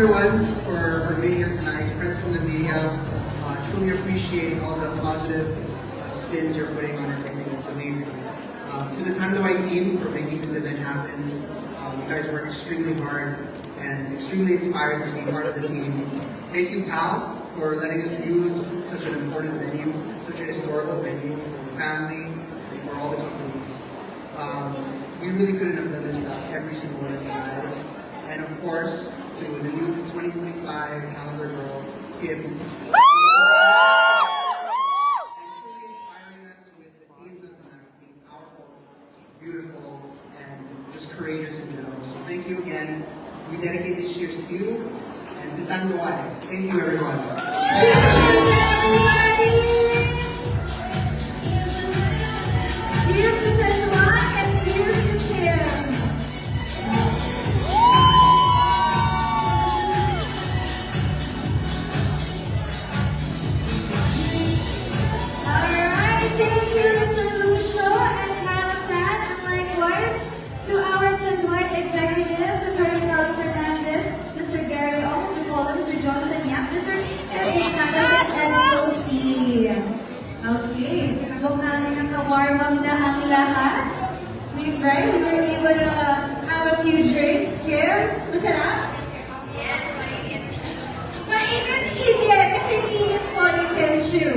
everyone for being here tonight. Friends from the media, truly appreciate all the positive spins you're putting on everything. It's amazing. To the Tanduay team for making this event happen. You guys work extremely hard and extremely inspired to be part of the team. Thank you, Pal, for letting us use such an important venue, such a historical venue for the family and for all the companies. We really couldn't have done this without every single one of you guys. And of course, to the new 2025 calendar girl, Kim. And truly inspiring us with the themes of the night being powerful, beautiful, and just creators in general. So thank you again. We dedicate this cheers to you and to Tanduay. Thank you, everyone. Cheers, everybody! Cheers to Tanduay and cheers to Kim. Alright, thank you, Mr. Lucio and Carlton, and likewise to our Tanduay executives, Mr. Ricardo Fernandez, Mr. Gary O, Mr. Paul, Mr. Jonathan Yap, Mr. Eric Sanchez, and Sophie. Okay, mukhang naka-warm up na ang lahat. We were able to have a few drinks. Kim, masarap? Yes, mainit. Mainit-init kasi init po ni Kim Chu.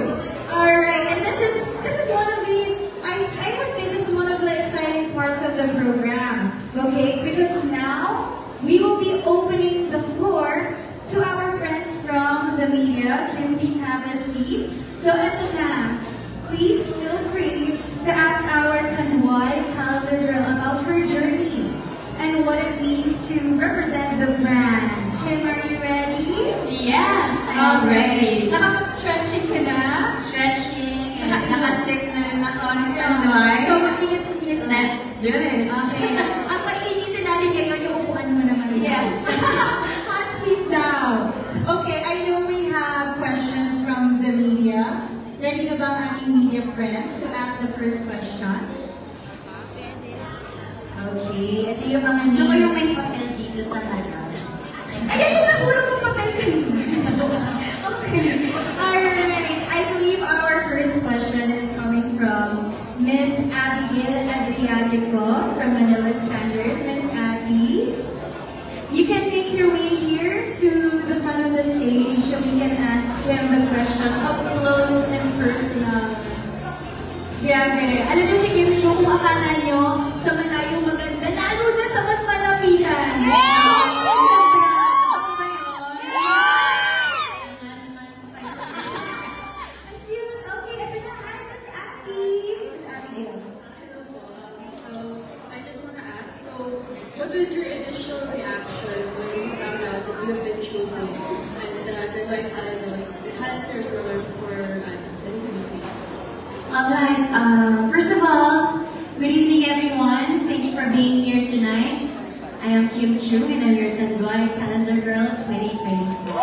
Alright, and this is one of the, I would say this is one of the exciting parts of the program. Okay, because now we will be opening the floor to our friends from the media. Kim, please have a seat. So, ito na. Please feel free to ask our Tanduay calendar girl about her journey and what it means to represent the brand. Kim, are you ready? Yes, I'm ready. Nakapag-stretching ka na? Stretching and nakasick na rin ako ng Tanduay. So, mainit-init. Let's do this. Okay. Ang mainitin natin ngayon, yung upuan mo naman. Yes. Hot seat down. Okay, I know we have questions from the media. Ready na ba ang ating media friends to ask the first question? Okay, ito yung mga Gusto ko yung may papel dito sa harap. Ayan yung nahulog ang papel kanina. Okay. Alright, I believe our first question is coming from Miss Abigail Adriatico from Manila Standard. Miss Abby, you can make your way here to the front of the stage so we can ask him the question up close and personal. Grabe. Alam niyo si Kim Chu, kung akala niyo sa malayo maganda, lalo na sa mas malapitan. Ako ba yun? Ang cute. Okay, ito na. Hi, Miss Abby. Miss Abigail. Hello po. So, I just want to ask, so what was your initial reaction when you found out that you have been chosen as the Tanduay calendar girl for 2023? Alright, first of all, good evening everyone. Thank you for being here tonight. I am Kim Chu and I'm your Tanduay Calendar Girl 2024.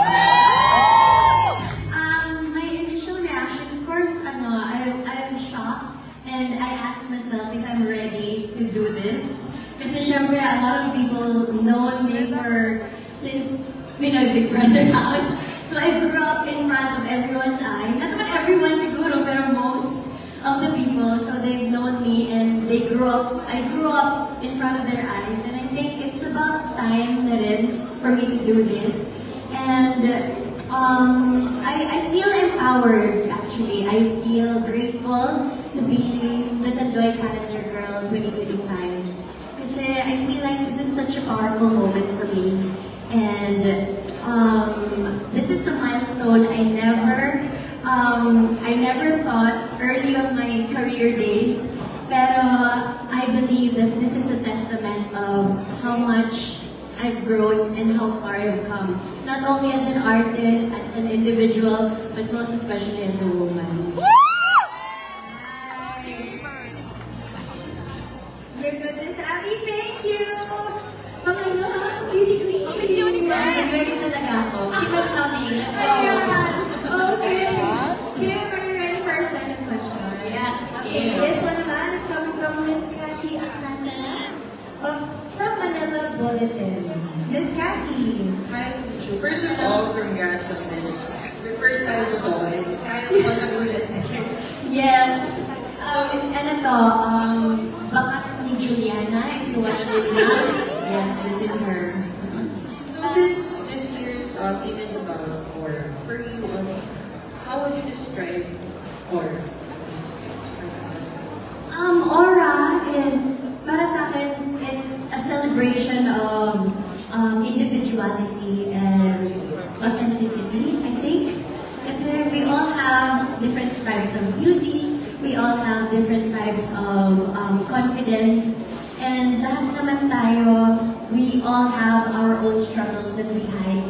My initial reaction, of course, I'm shocked and I asked myself if I'm ready to do this. Kasi syempre, a lot of people know me since Big Brother House. So I grew up in front of everyone's eye. Not naman everyone siguro, pero most of the people. So they've known me and I grew up in front of their eyes. And I think it's about time na rin for me to do this. And I feel empowered, actually. I feel grateful to be the Tanduay Calendar Girl 2025. Kasi I feel like this is such a powerful moment for me. And this is a milestone I never thought early on my career days. Pero I believe that this is a testament of how much I've grown and how far I've come. Not only as an artist, as an individual, but most especially as a woman. Your goodness, Abby, thank you! Pangalo, ha? Beauty queen. Miss Universe, ready talaga ako. Keep on coming. Let's go. Ayan. Okay. Kim, are you ready for our second question? Yes, Okay, Kim. this one naman is coming from Miss Cassie Alcantara from Manila Bulletin. Miss Cassie. Hi, Chu. First of all, congrats on this. Your first time to go, and kaya mo ba nagulat? Yes. Ano to, bakas ni Juliana, if you watch the video. Yes, this is her. So since this year's theme is about aura, for you, how would you describe aura? Aura is, para sa akin, it's a celebration of individuality and authenticity, I think. Kasi we all have different types of beauty, we all have different types of confidence, and lahat naman tayo, we all have our own struggles that we hide,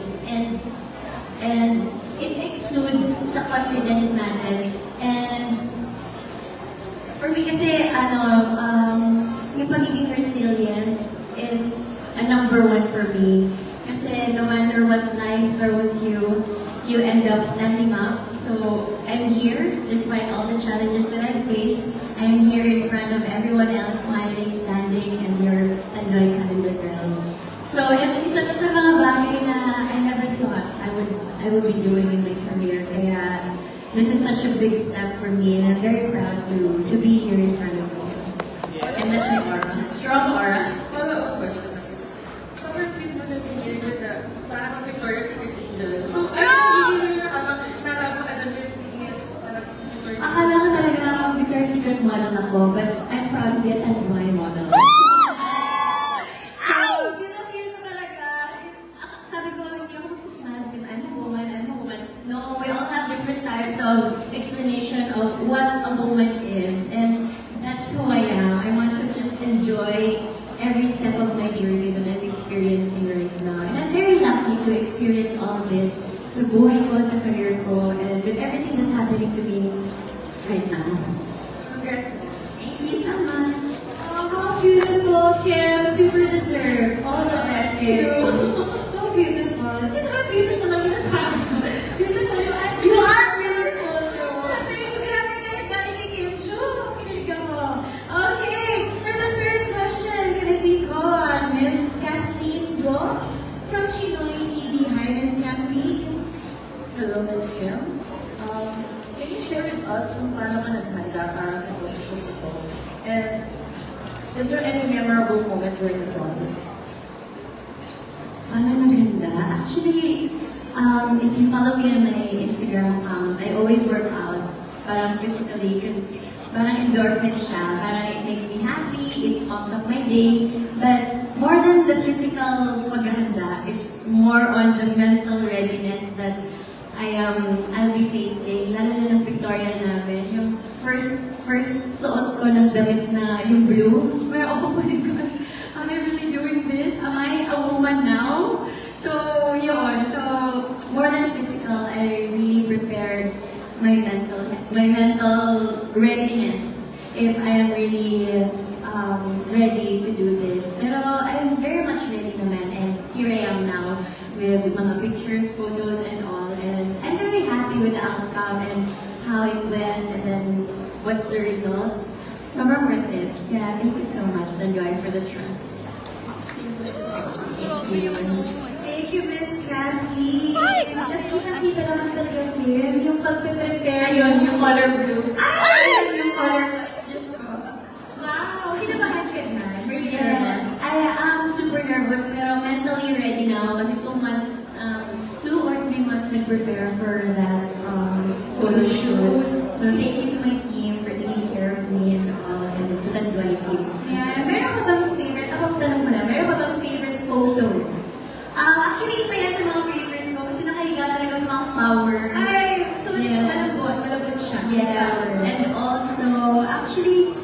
and it exudes sa confidence natin. And for me kasi, yung pagiging resilient is a number one for me. Kasi no matter what life throws you, you end up standing up. So I'm here, despite all the challenges that I face. I'm here in front of everyone else, smiling, standing as your Tandoy Calendar girl. So isa to sa mga bagay na I never thought I would be doing in my career. Kaya this is such a big step for me, and I'm very proud to be here in front of you. And that's my aura. Strong aura. Follow-up question lang is, sobrang cute mo na pinili ko na parang ang Victoria's Secret Angel. So, hindi na narama ka dyan yung pinili, parang Victoria's Secret. Akala ko talaga Victoria's Secret model ako, but I'm proud to be a Tandoy model. So, feel ko talaga, sabi ko, hindi ako magsasmile because I'm a woman. No, we all have different types of explanation of what a woman is, and that's who I am. I want to just enjoy every step of my journey that I'm experiencing right now. And I'm very lucky to experience all this sa buhay ko, sa career ko, and with everything that's happening to me right now. Congrats. Thank you so much. Oh, how beautiful, Kim. Super deserved. All the best, Kim. So beautiful. It's so beautiful lang yung nasabi ko. Beautiful yung answer. You are beautiful too. Grabe guys, galing kay Kim Chu. Kilig ako. Okay, for the third question, can I please call on Miss Kathleen Go from Chinoy TV. Hi, Miss Kathleen. Hello, Ms. Kim. Can you share with us kung paano ka naghanda para sa photoshoot ito? And is there any memorable moment during the process? Paano naghanda? Actually, if you follow me on my Instagram account, I always work out, parang physically, because parang endorphin siya, parang it makes me happy, it pumps up my day. But more than the physical paghahanda, it's more on the mental readiness that I'll be facing, lalo na ng pictorial namin. Yung first suot ko ng damit na yung blue, parang oh my God, am I really doing this? Am I a woman now? So, yun. So, more than physical, I really prepared my mental readiness if I am really ready to do this. Pero I'm very much ready naman, and here I am now with mga pictures, photos, and all. And I'm very happy with the outcome and how it went, and then what's the result. Sobrang worth it. Yeah, thank you so much, Tandoy, for the trust. Thank you. Thank you, Miss Kathy. Just nakita naman talaga, Kim, yung pag-prepare. Ayun, yung color blue. Ayun, yung color Diyos ko. Wow! Kinabahan ka dyan. Were you Yes, nervous? I am super nervous pero mentally ready na ako kasi 2 or 3 months nag-prepare for that photo shoot. So thank you to my team for taking care of me and all, and to the Tandoy team. Yeah, meron ka bang favorite? Ako tanong mo na, meron ka bang favorite photo? Actually, isa yan sa mga favorite ko kasi nakahiga talaga sa mga flowers. Ay, so it's Yeah. malabot siya. Yes, and also, actually,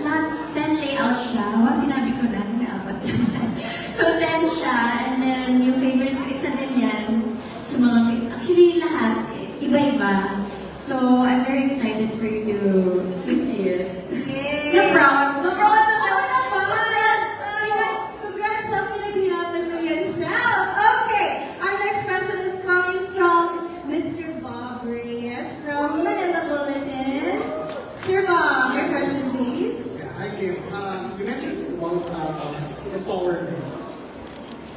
lahat 10 layout siya. Sinabi ko na, apat naman. So 10 siya, and then yung favorite ko, isa din yan sa mga, actually lahat, iba-iba. So I'm very excited for you to see it. Yay! Na proud na Oo naman! Congrats! Congrats sa pinaghirapan mo yourself! Okay, our next question is coming from Mr. Bob Reyes from Manila Bulletin. Sir Bob, your question please. Yeah, hi, Kim. You mentioned about empowerment.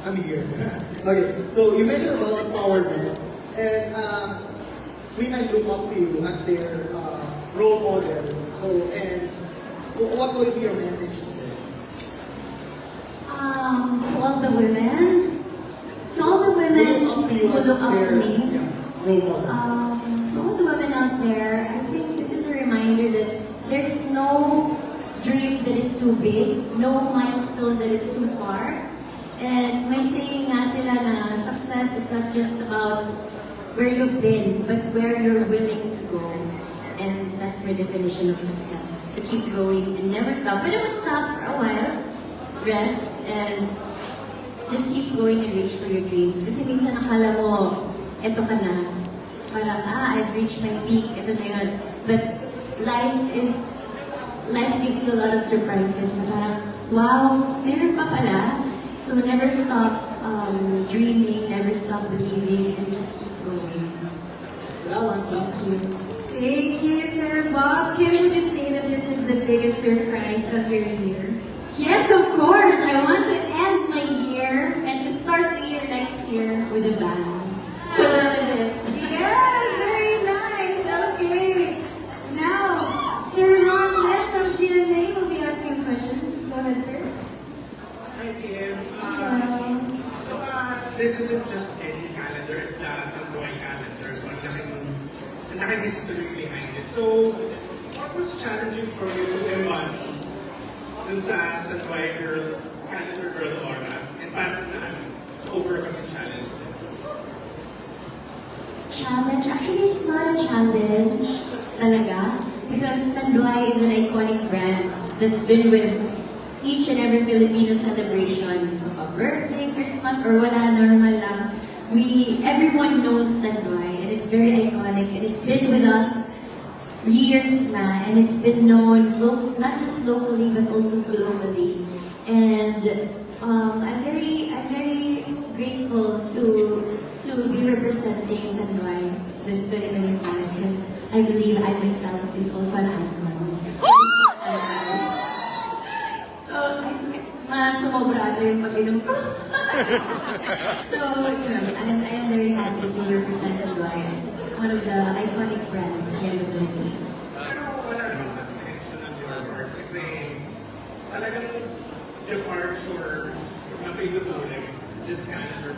I'm here. Okay, so you mentioned about empowerment, and women look up to you as their role model. So, and what will be your message to them? To all the women, who look up to me. Yeah, role model. To all the women out there, I think this is a reminder that there's no dream that is too big, no milestone that is too far. And may saying nga sila na success is not just about where you've been, but where you're willing to go. And that's my definition of success. To keep going and never stop. But don't stop for a while. Rest and just keep going and reach for your dreams. Kasi minsan nakala mo, eto ka na. Parang, I've reached my peak, eto na yun. But life gives you a lot of surprises. Na parang, wow, meron pa pala. So never stop dreaming, never stop believing, and just keep going. Thank you. Thank you, Sir Bob. Can we just say that this is the biggest surprise of your year? Yes, of course. I want to end my year and to start the year next year with a bang. So that is it. Yes, very nice. Okay. Now, Sir Ron Len from GMA will be asking a question. Go ahead, sir. Hi, Kim. Hello. So, this isn't just any calendar, it's the Tanduay calendar. So, ang laking history behind it. So, what was challenging for you to embody dun sa Tanduay calendar girl aura? And paano na overcome yung challenge? Challenge? Actually, it's not a challenge talaga. Because Tanduay is an iconic brand that's been with each and every Filipino celebration. So, a birthday, Christmas, or wala, normal lang. Everyone knows Tanduay, and it's very iconic, and it's been with us years na, and it's been known not just locally but also globally. And I'm very grateful to be representing Tanduay this 2025 because I believe I myself is also an icon. Sumobra ata yung pag-inom ko. So, I am very happy to represent Tanduay, one of the iconic brands here in the Philippines. Pero wala naman attention on your work kasi talagang departure na pinutulong this calendar.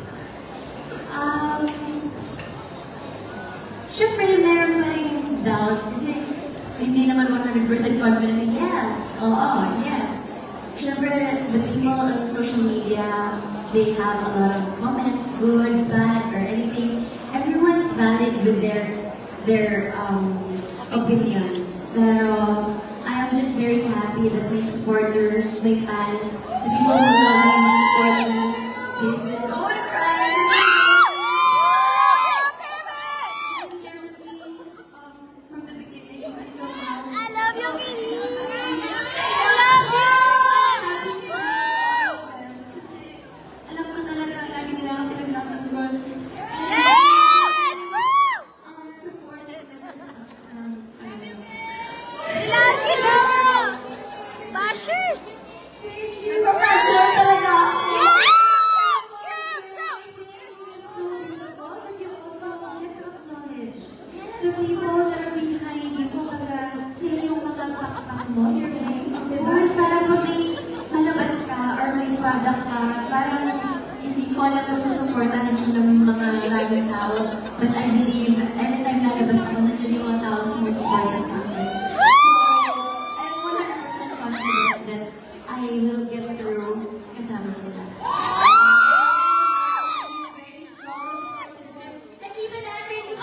Siyempre, meron pa rin doubts kasi hindi naman 100% confident na yes, yes. Siyempre, the people on social media, they have a lot of comments, good, bad, or anything. Everyone's valid with their opinions. Pero I am just very happy that my supporters, my fans, the people who love me, who support me, they've been no one crying. From the beginning until now. I love you, Minnie! Alam ko talaga, lagi nila ako pinagtatanggol. Yes! Supported Lagi na! Bashers! Thank you! Talaga ako. So beautiful, and you also get to acknowledge the people that are behind you. Kumbaga, sila yung makapakpak mo, your names, Of di ba? course, parang pag may malabas ka or may product ka, parang hindi ko alam kung susuportahan siya ng mga maraming tao. But I believe, every time lalabas ako, nandiyan yung mga tao sumusuporta sa akin. So, I'm 100% confident that I will get through kasama sila. Very strong support system. Nakita natin yung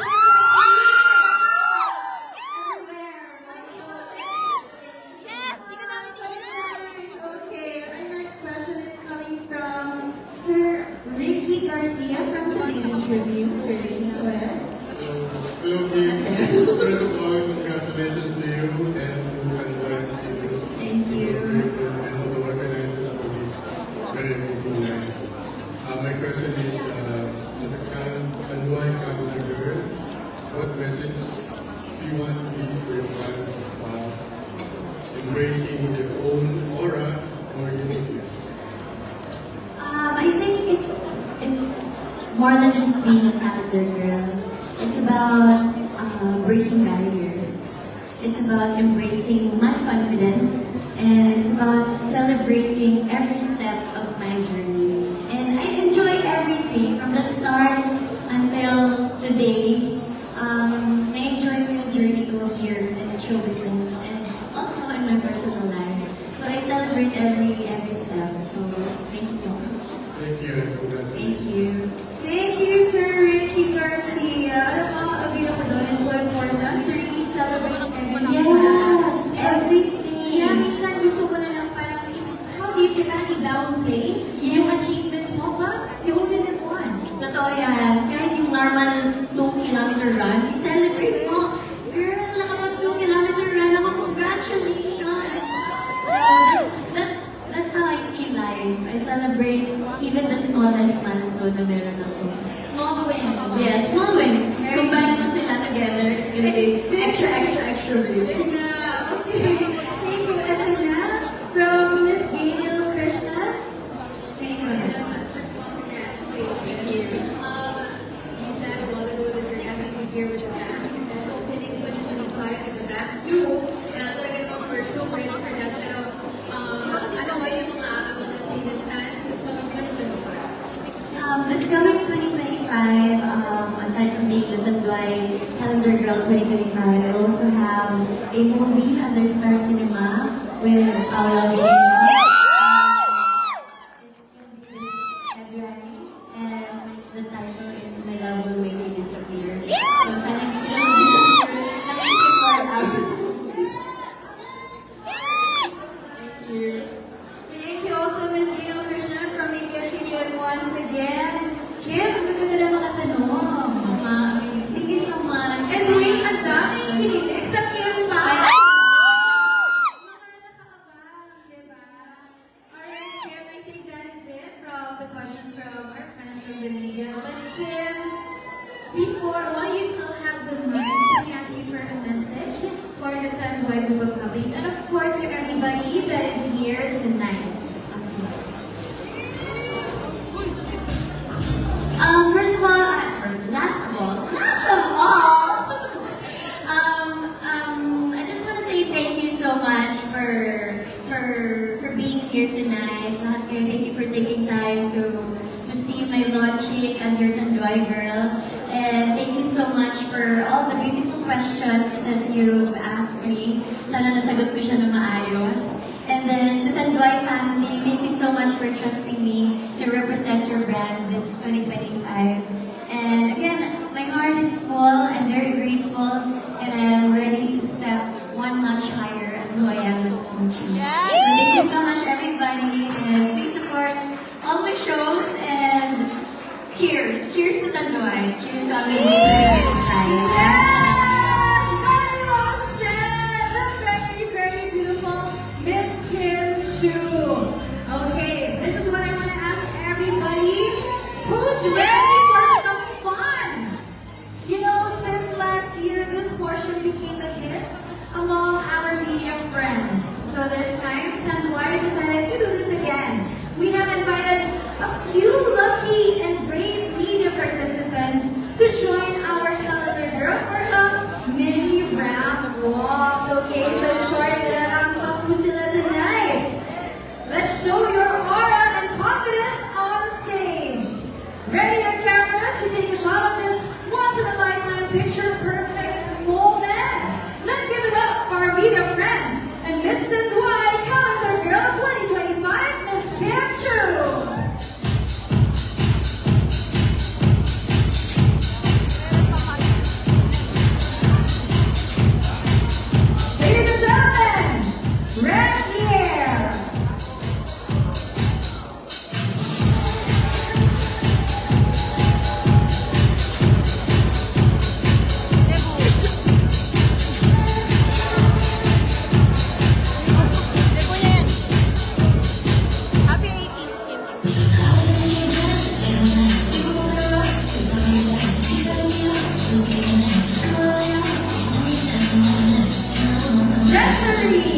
Okay, our next question is coming from Sir Ricky Garcia from the Daily Tribune. Sir Ricky, go ahead. Hello, Kim. First of all, congratulations to you and to Tanduay students. Thank you. And to the organizers for this very amazing night. My question is, as a Tanduay calendar girl, what message do you want to give for your fans embracing their own aura or uniqueness? more than just being a calendar girl. It's about breaking barriers. It's about embracing my confidence, and it's about celebrating every step of my journey. And I enjoy everything from the start until today. I enjoy my journey go here in show business and also in my personal life. So I celebrate every step. So thank you so much. Thank you and congratulations. Thank you. Thank you, Sir Ricky Garcia. Agree ako doon. It's so important to really celebrate everything. Yes, everything. Yeah, minsan gusto ko na lang parang, how do you say, parang i-downplay yung achievements mo ba? You only live once. Totoo yan. Kahit yung normal 2-kilometer run, i-celebrate mo. Girl, nakapag 2-kilometer run ako, congratulations! So that's how I see life. I celebrate even the smallest milestone na meron ako. Small wins. Yes, small wins. Combine mo sila together, it's gonna be extra beautiful. Yeah, okay. Thank you. Ito na, from Miss Gail Krishna. Please go ahead. First of all, congratulations. Thank you. You said a while ago that you're having a year with a band, and then opening 2025 with a band. And talaga naman, we're so ready for that. Pero, ano ba yung mga abangan ng fans this coming 2025? This coming 2025, aside from being the Tanduay Calendar Girl 2025, I also have a movie under Star Cinema with Paula Villan. It's going to be this February, and the title is My Love Will Make You Disappear. So sana hindi sila mag-disappear, nag-support out. Thank you. Thank you also, Miss Gail Krishna from ABS-CBN once again. Kim, ang ganda na mga tanong. Amazing. Thank you so much. And wait, ang daming kinig sa Kim pa. Alright, Kim, I think that is it from the questions from our friends from the media. But Kim, while you still have the mic, let me ask you for a message for the Tanduay group of companies, and of course to everybody that is here tonight. Last of all, I just want to say thank you so much for being here tonight. Lahat kayo, thank you for taking time to see my launching as your Tanduay girl. And thank you so much for all the beautiful questions that you've asked me. Sana nasagot ko siya na maayos. And then to Tanduay family, thank you so much for trusting me to represent your brand this 2025. And again, my heart is full, I'm very grateful, and I am ready to step one notch higher as who I am with Kimchi. So thank you so much everybody, and please support all my shows, and cheers! Cheers to Tanduay! Cheers to Amazing 2025! Very well said! The very beautiful Miss Kim Chu. Okay, this is what I want to ask everybody. Who's ready for some fun? You know, since last year, this portion became a hit among our media friends. So this time, Tanduay decided to do this again. We have invited a few lucky and brave media participants to join our calendar girl for a mini ramp walk. Okay, so short ramp up po sila tonight. Let's show your aura and confidence on stage. Ready your cameras to take a shot of this once-in-a-lifetime picture-perfect moment. Let's give it up for our media friends and Miss Tanduay Calendar Girl 2025, Miss Kim Chu. Ladies and gentlemen, right here. Jessery.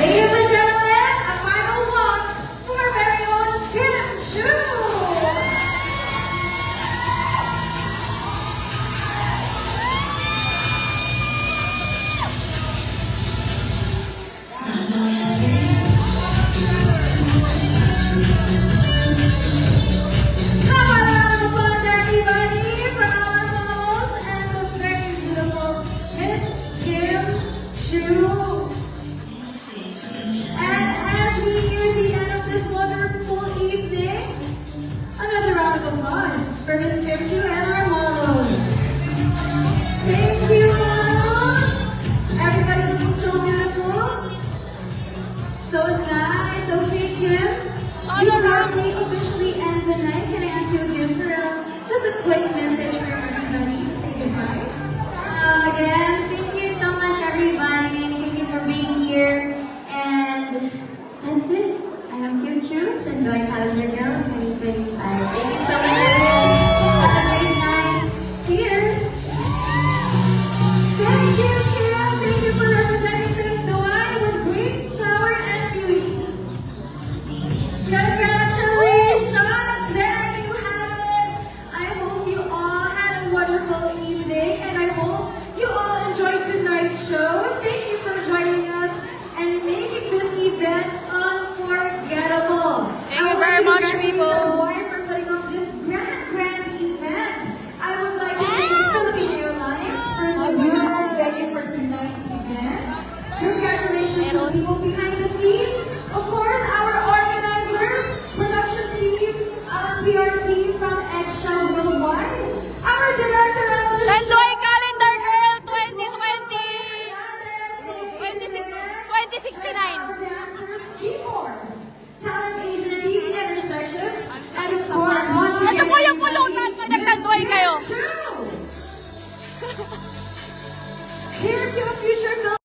Ladies and gentlemen, a final walk for our very own Kim Chu. Come on, round of applause, everybody, for our models and the very beautiful Miss Kim Chu. And as we near the end of this wonderful evening, another round of applause for Miss Kim Chu and our models. Thank you, models. Everybody looking so beautiful. So nice. Okay, Kim. You probably officially end the night. Can I ask you again for just a quick message for everybody to say goodbye? Again, thank you so much, everybody. Thank you for being here. And that's it. I am Kim Chu, Enjoy Calendar Girl 2025. Thank you so much, everybody. Have a great night. Cheers. Thank you, Kim. Thank you for representing Tanduay with grace, power, and beauty. Congratulations! There you have it. I hope you all had a wonderful evening, and I hope you all enjoyed tonight's show. Thank you for joining us and making this event unforgettable. Thank you very much, people. Tanduay for putting up this grand event. I would like to thank Philippine Airlines for the beautiful venue for tonight's event. Congratulations to the people behind the scenes. Of course, our organizers, production team, our PR team from Eggshell Worldwide, our director of the Tanduay show, Calendar Girl 2069. our dancers, G-Force, talent agency, Intersections, and of course, once again, Ito po yung pulutan pag nagtanduay kayo. Here's your